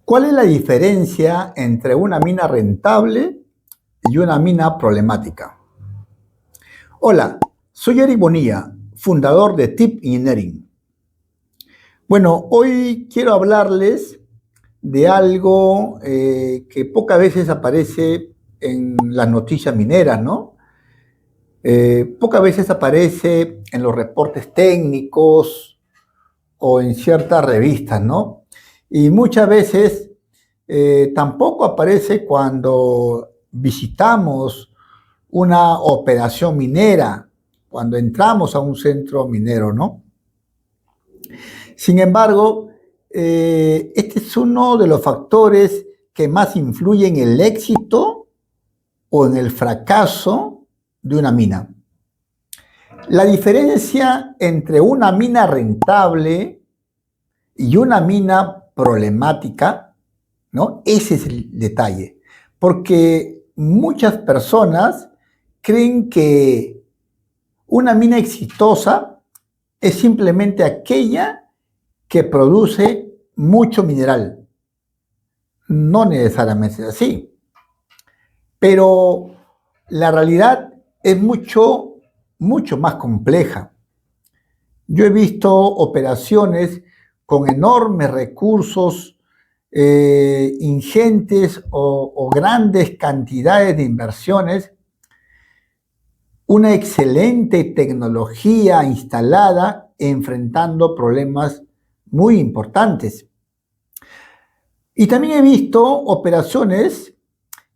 ¿Cuál es la diferencia entre una mina rentable y una mina problemática? Hola, soy Eric Bonilla, fundador de Tip Engineering. Bueno, hoy quiero hablarles de algo que pocas veces aparece en las noticias mineras, ¿no? Pocas veces aparece en los reportes técnicos o en ciertas revistas, ¿no? Y muchas veces tampoco aparece cuando visitamos una operación minera, cuando entramos a un centro minero, ¿no? Sin embargo, este es uno de los factores que más influyen en el éxito o en el fracaso de una mina. La diferencia entre una mina rentable y una mina problemática, ¿no? Ese es el detalle. Porque muchas personas creen que una mina exitosa es simplemente aquella que produce mucho mineral. No necesariamente es así. Pero la realidad es mucho más compleja. Yo he visto operaciones con enormes recursos, ingentes o grandes cantidades de inversiones, una excelente tecnología instalada enfrentando problemas muy importantes. Y también he visto operaciones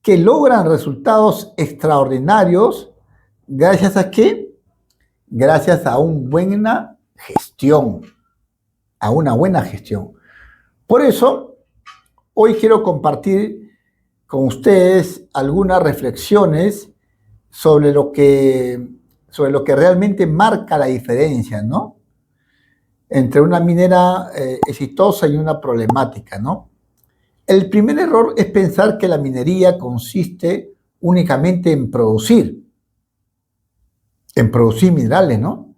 que logran resultados extraordinarios gracias a qué? Gracias a una buena gestión, a una buena gestión. Por eso, hoy quiero compartir con ustedes algunas reflexiones sobre lo que realmente marca la diferencia, ¿no? Entre una minera exitosa y una problemática, ¿no? El primer error es pensar que la minería consiste únicamente en producir minerales, ¿no?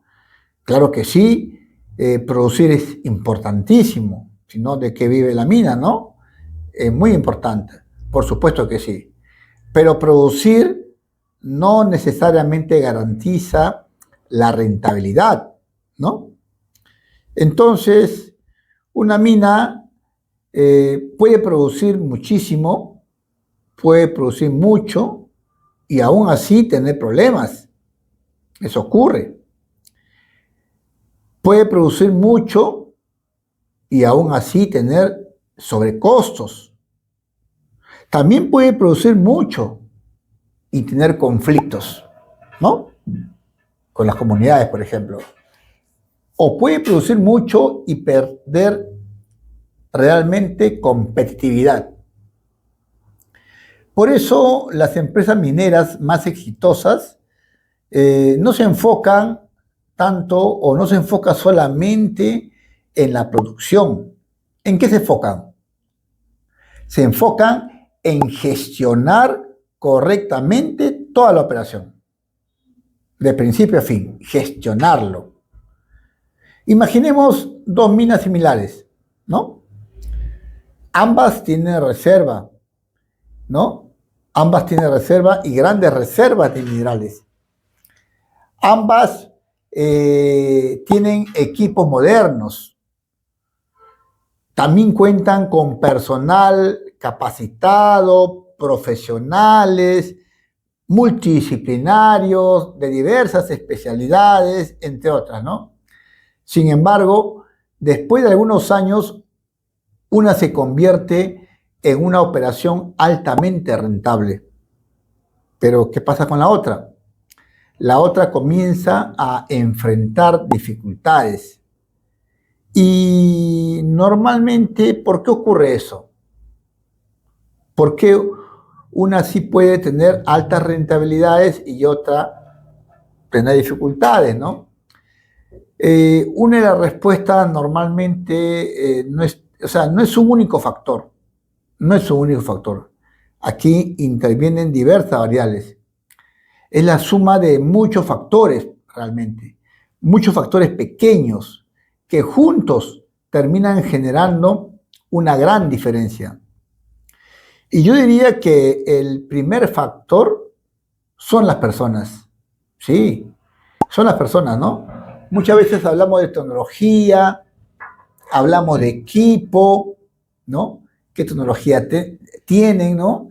Claro que sí, producir es importantísimo, si no, ¿de qué vive la mina, no? Es muy importante, por supuesto que sí. Pero producir no necesariamente garantiza la rentabilidad, ¿no? Entonces, una mina puede producir muchísimo, puede producir mucho y aún así tener problemas. Eso ocurre. Puede producir mucho y aún así tener sobrecostos. También puede producir mucho y tener conflictos, ¿no? Con las comunidades, por ejemplo. O puede producir mucho y perder realmente competitividad. Por eso las empresas mineras más exitosas no se enfocan tanto o no se enfocan solamente en la producción. ¿En qué se enfocan? Se enfocan en gestionar correctamente toda la operación, de principio a fin, gestionarlo. Imaginemos dos minas similares, ¿no? Ambas tienen reserva, ¿no? Ambas tienen reserva y grandes reservas de minerales. Ambas tienen equipos modernos. También cuentan con personal capacitado, profesionales, multidisciplinarios, de diversas especialidades, entre otras, ¿no? Sin embargo, después de algunos años, una se convierte en una operación altamente rentable. Pero, ¿qué pasa con la otra? La otra comienza a enfrentar dificultades. Y normalmente, ¿por qué ocurre eso? ¿Por qué una sí puede tener altas rentabilidades y otra tener dificultades, ¿no? Una de las respuestas normalmente no es un único factor. No es un único factor. Aquí intervienen diversas variables. Es la suma de muchos factores realmente. Muchos factores pequeños que juntos terminan generando una gran diferencia. Y yo diría que el primer factor son las personas. Sí, son las personas, ¿no? Muchas veces hablamos de tecnología, hablamos de equipo, ¿no? ¿Qué tecnología tienen, ¿no?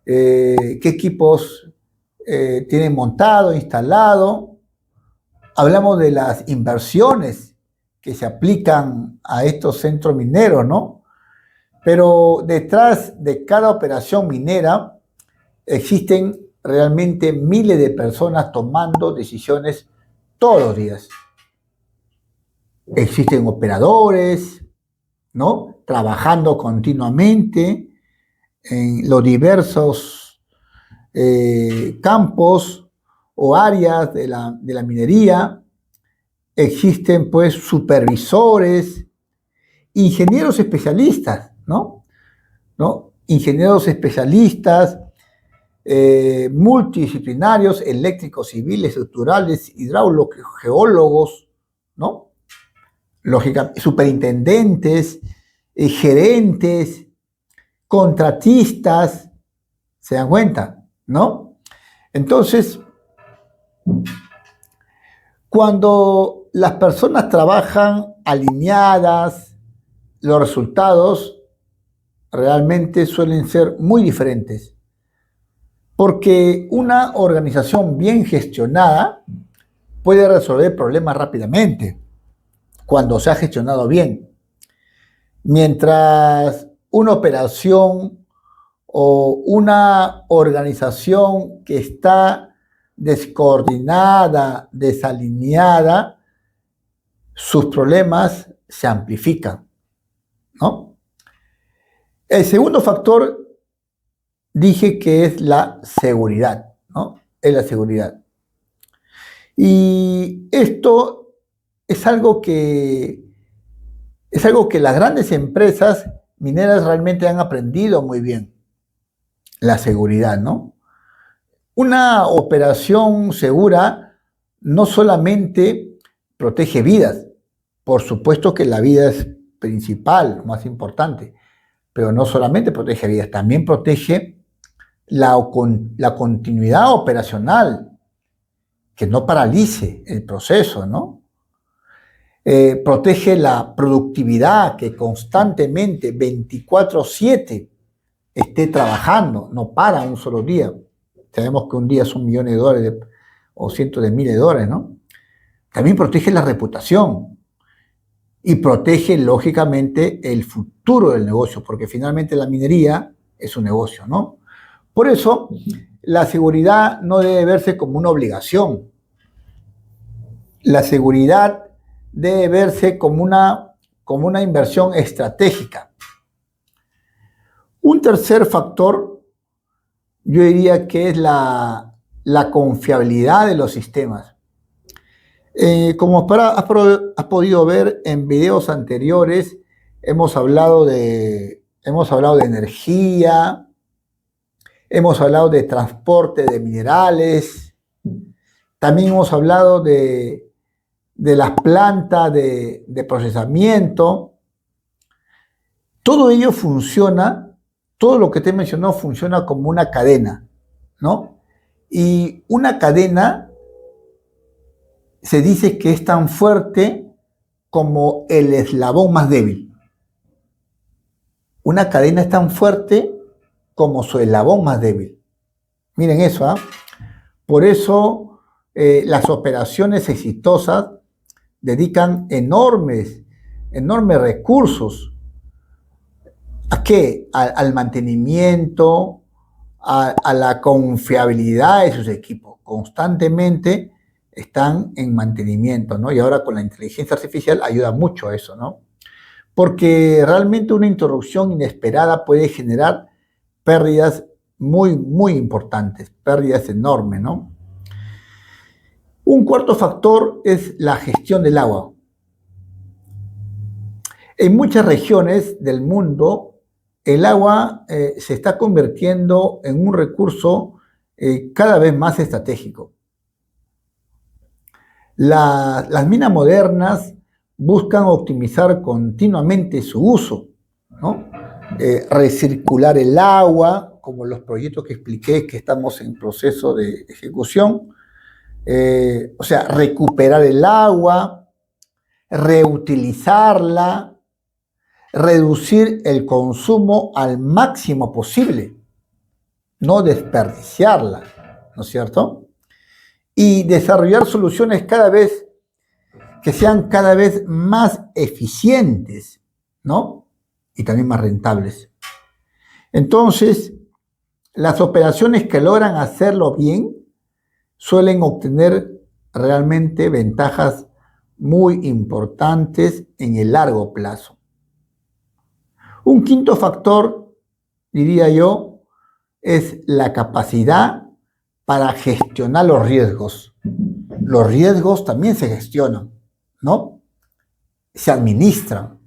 ¿Qué equipos tienen montado, instalado? Hablamos de las inversiones que se aplican a estos centros mineros, ¿no? Pero detrás de cada operación minera existen realmente miles de personas tomando decisiones todos los días. Existen operadores, ¿no? Trabajando continuamente en los diversos campos o áreas de la minería. Existen pues supervisores, ingenieros especialistas, ¿no? Ingenieros especialistas, multidisciplinarios, eléctricos, civiles, estructurales, hidráulicos, geólogos, ¿no? Lógicamente, superintendentes, gerentes, contratistas, ¿se dan cuenta? ¿No? Entonces, cuando las personas trabajan alineadas, los resultados realmente suelen ser muy diferentes. Porque una organización bien gestionada puede resolver problemas rápidamente cuando se ha gestionado bien. Mientras una operación o una organización que está descoordinada, desalineada, sus problemas se amplifican, ¿no? El segundo factor dije que es la seguridad, ¿no? Es la seguridad. Y esto es algo que las grandes empresas mineras realmente han aprendido muy bien, la seguridad, ¿no? Una operación segura no solamente protege vidas, por supuesto que la vida es principal, más importante, pero no solamente protege vidas, también protege la continuidad operacional, que no paralice el proceso, ¿no? Protege la productividad, que constantemente, 24/7, esté trabajando, no para un solo día. Sabemos que un día son millones de dólares o cientos de miles de dólares, ¿no? También protege la reputación y protege, lógicamente, el futuro del negocio, porque finalmente la minería es un negocio, ¿no? Por eso, la seguridad no debe verse como una obligación. La seguridad debe verse como una inversión estratégica. Un tercer factor, yo diría que es la confiabilidad de los sistemas. Como has podido ver en videos anteriores, hemos hablado de energía, hemos hablado de transporte de minerales, también hemos hablado de las plantas de procesamiento. Todo ello funciona, todo lo que te he mencionado funciona como una cadena, ¿no? Y una cadena se dice que es tan fuerte como el eslabón más débil. Una cadena es tan fuerte como su eslabón más débil. Miren eso, ¿ah? Por eso las operaciones exitosas dedican enormes recursos. ¿A qué? Al mantenimiento, a la confiabilidad de sus equipos. Constantemente están en mantenimiento, ¿no? Y ahora con la inteligencia artificial ayuda mucho a eso, ¿no? Porque realmente una interrupción inesperada puede generar pérdidas muy, muy importantes, pérdidas enormes, ¿no? Un cuarto factor es la gestión del agua. En muchas regiones del mundo, el agua se está convirtiendo en un recurso cada vez más estratégico. Las minas modernas buscan optimizar continuamente su uso, ¿no? Recircular el agua, como los proyectos que expliqué que estamos en proceso de ejecución, o sea, recuperar el agua, reutilizarla, reducir el consumo al máximo posible, no desperdiciarla, ¿no es cierto? Y desarrollar soluciones que sean cada vez más eficientes, ¿no? Y también más rentables. Entonces, las operaciones que logran hacerlo bien suelen obtener realmente ventajas muy importantes en el largo plazo. Un quinto factor, diría yo, es la capacidad para gestionar los riesgos. Los riesgos también se gestionan, ¿no? Se administran.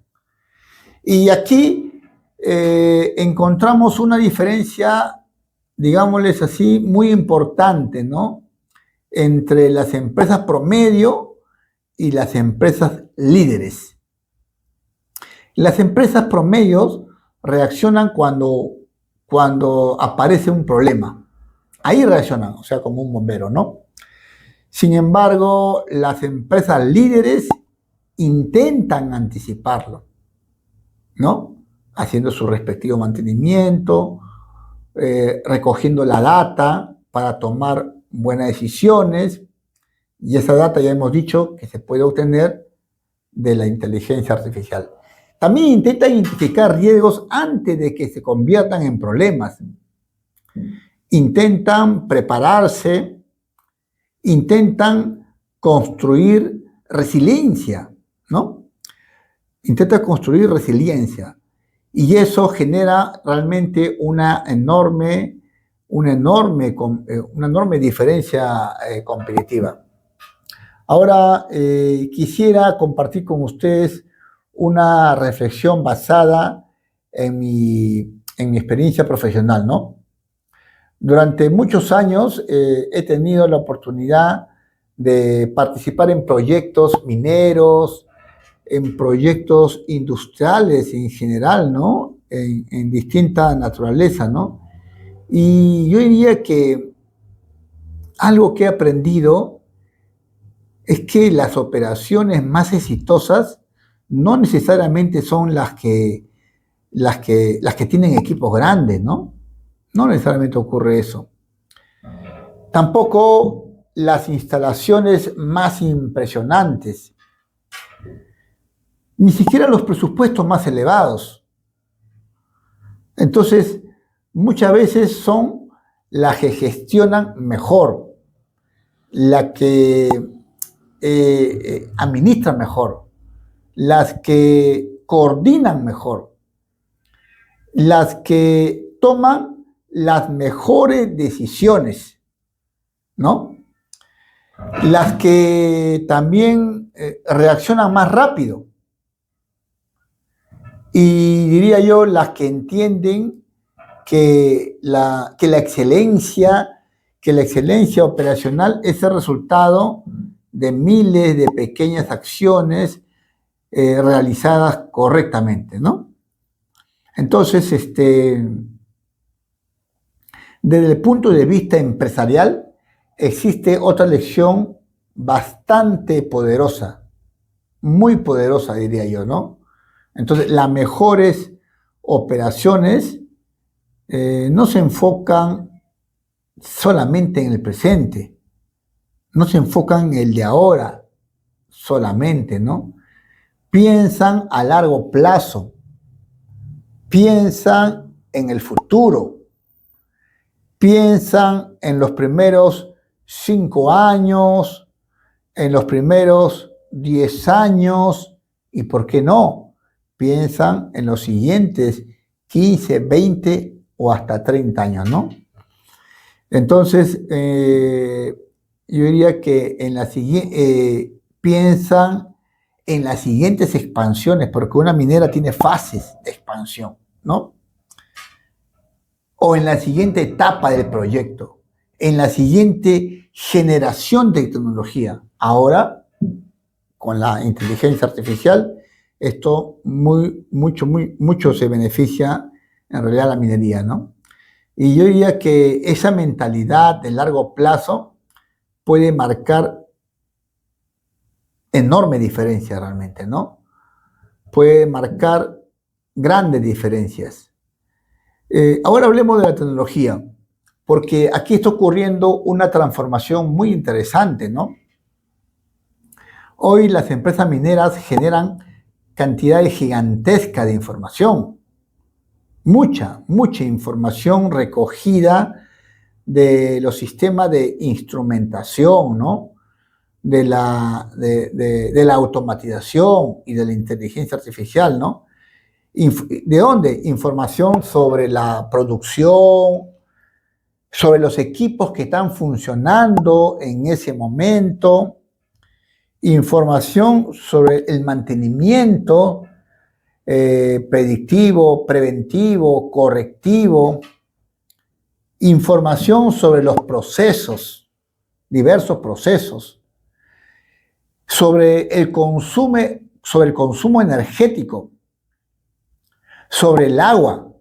Y aquí encontramos una diferencia, digámosles así, muy importante, ¿no? Entre las empresas promedio y las empresas líderes. Las empresas promedios reaccionan cuando aparece un problema. Ahí reaccionan, o sea, como un bombero, ¿no? Sin embargo, las empresas líderes intentan anticiparlo, ¿no? Haciendo su respectivo mantenimiento, recogiendo la data para tomar buenas decisiones, y esa data ya hemos dicho que se puede obtener de la inteligencia artificial. También intenta identificar riesgos antes de que se conviertan en problemas. Intentan prepararse, intentan construir resiliencia, ¿no? Intenta construir resiliencia. Y eso genera realmente una enorme diferencia competitiva. Ahora quisiera compartir con ustedes una reflexión basada en mi experiencia profesional, ¿no? Durante muchos años he tenido la oportunidad de participar en proyectos mineros, en proyectos industriales en general, ¿no? En distinta naturaleza, ¿no? Y yo diría que algo que he aprendido es que las operaciones más exitosas no necesariamente son las que tienen equipos grandes, ¿no? No necesariamente ocurre eso. Tampoco las instalaciones más impresionantes, ni siquiera los presupuestos más elevados. Entonces, muchas veces son las que gestionan mejor, las que administran mejor, las que coordinan mejor, las que toman las mejores decisiones, ¿no? Las que también reaccionan más rápido. Y diría yo, las que entienden que la excelencia operacional es el resultado de miles de pequeñas acciones realizadas correctamente, ¿no? Entonces, desde el punto de vista empresarial, existe otra lección bastante poderosa, muy poderosa, diría yo, ¿no? Entonces, las mejores operaciones no se enfocan solamente en el presente, no se enfocan en el de ahora solamente, ¿no? Piensan a largo plazo, piensan en el futuro, piensan en los primeros 5 años, en los primeros 10 años y, ¿por qué no?, piensan en los siguientes 15, 20 o hasta 30 años, ¿no? Entonces, yo diría que piensan en las siguientes expansiones, porque una minera tiene fases de expansión, ¿no? O en la siguiente etapa del proyecto, en la siguiente generación de tecnología. Ahora, con la inteligencia artificial, esto mucho se beneficia en realidad la minería, ¿no? Y yo diría que esa mentalidad de largo plazo puede marcar enorme diferencia realmente, ¿no? Puede marcar grandes diferencias. Ahora hablemos de la tecnología, porque aquí está ocurriendo una transformación muy interesante, ¿no? Hoy las empresas mineras generan cantidades gigantescas de información, mucha información recogida de los sistemas de instrumentación, ¿no? De la automatización y de la inteligencia artificial, ¿no? ¿De dónde? Información sobre la producción, sobre los equipos que están funcionando en ese momento, información sobre el mantenimiento predictivo, preventivo, correctivo, información sobre los procesos, diversos procesos, sobre el consumo energético, sobre el agua,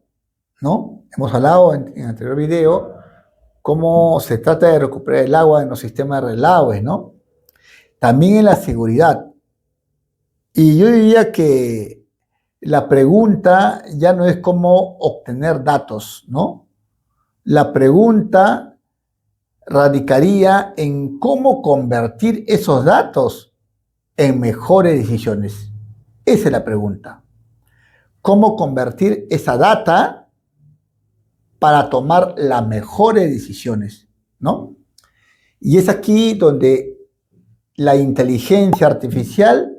¿no? Hemos hablado en el anterior video cómo se trata de recuperar el agua en los sistemas de relaves, ¿no? También en la seguridad. Y yo diría que la pregunta ya no es cómo obtener datos, ¿no? La pregunta radicaría en cómo convertir esos datos en mejores decisiones. Esa es la pregunta. ¿Cómo convertir esa data para tomar las mejores decisiones, ¿no? Y es aquí donde la inteligencia artificial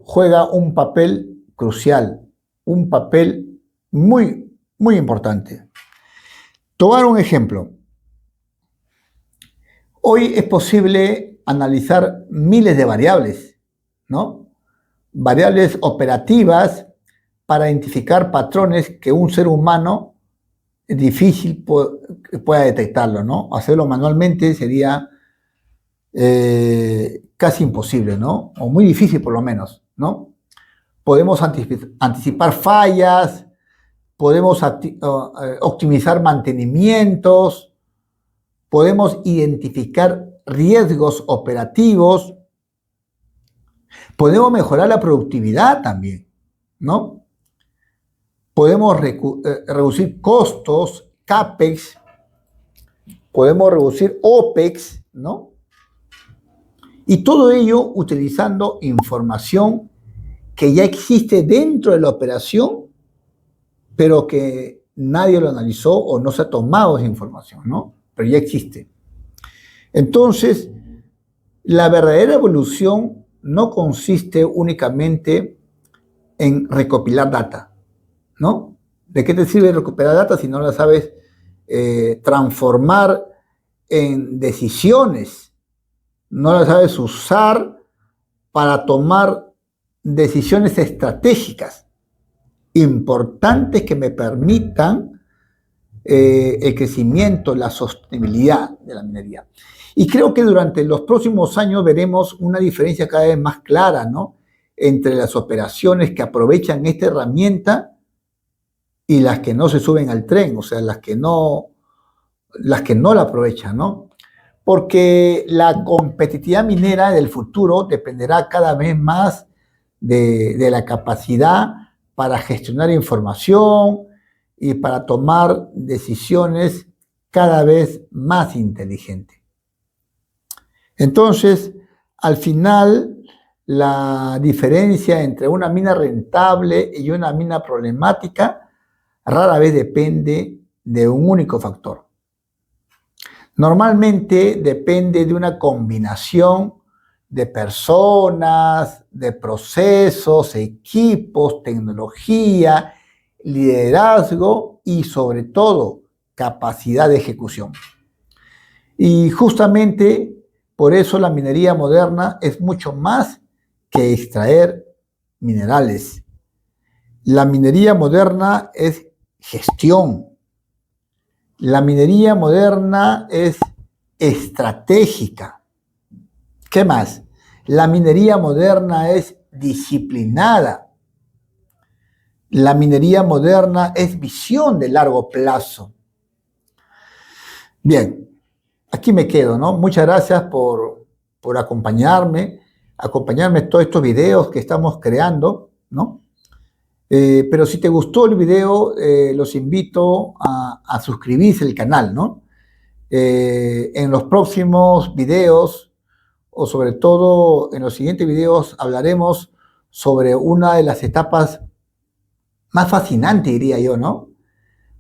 juega un papel crucial, un papel muy importante. Tomar un ejemplo. Hoy es posible analizar miles de variables, ¿no? Variables operativas para identificar patrones que un ser humano es difícil pueda detectarlo, ¿no? Hacerlo manualmente sería casi imposible, ¿no? O muy difícil por lo menos, ¿no? Podemos anticipar fallas, podemos optimizar mantenimientos, podemos identificar riesgos operativos, podemos mejorar la productividad también, ¿no? Podemos reducir costos, CAPEX, podemos reducir OPEX, ¿no? Y todo ello utilizando información que ya existe dentro de la operación, pero que nadie lo analizó o no se ha tomado esa información, ¿no? Pero ya existe. Entonces, la verdadera evolución no consiste únicamente en recopilar data, ¿no? ¿De qué te sirve recuperar data si no la sabes transformar en decisiones? No la sabes usar para tomar decisiones estratégicas importantes que me permitan el crecimiento, la sostenibilidad de la minería. Y creo que durante los próximos años veremos una diferencia cada vez más clara, ¿no? Entre las operaciones que aprovechan esta herramienta y las que no se suben al tren, o sea, las que no la aprovechan, ¿no? Porque la competitividad minera del futuro dependerá cada vez más de la capacidad para gestionar información y para tomar decisiones cada vez más inteligentes. Entonces, al final, la diferencia entre una mina rentable y una mina problemática rara vez depende de un único factor. Normalmente depende de una combinación de personas, de procesos, equipos, tecnología, liderazgo y sobre todo capacidad de ejecución. Y justamente por eso la minería moderna es mucho más que extraer minerales. La minería moderna es gestión. La minería moderna es estratégica. ¿Qué más? La minería moderna es disciplinada. La minería moderna es visión de largo plazo. Bien, aquí me quedo, ¿no? Muchas gracias por acompañarme en todos estos videos que estamos creando, ¿no? Pero si te gustó el video, los invito a suscribirse al canal, ¿no? En los próximos videos, o sobre todo en los siguientes videos, hablaremos sobre una de las etapas más fascinantes, diría yo, ¿no?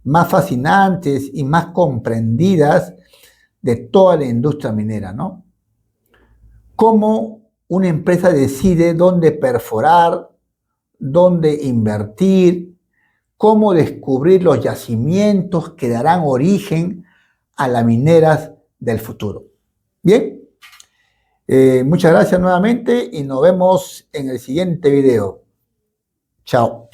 Más fascinantes y más comprendidas de toda la industria minera, ¿no? Cómo una empresa decide dónde perforar, dónde invertir, cómo descubrir los yacimientos que darán origen a las mineras del futuro. Bien, muchas gracias nuevamente y nos vemos en el siguiente video. Chao.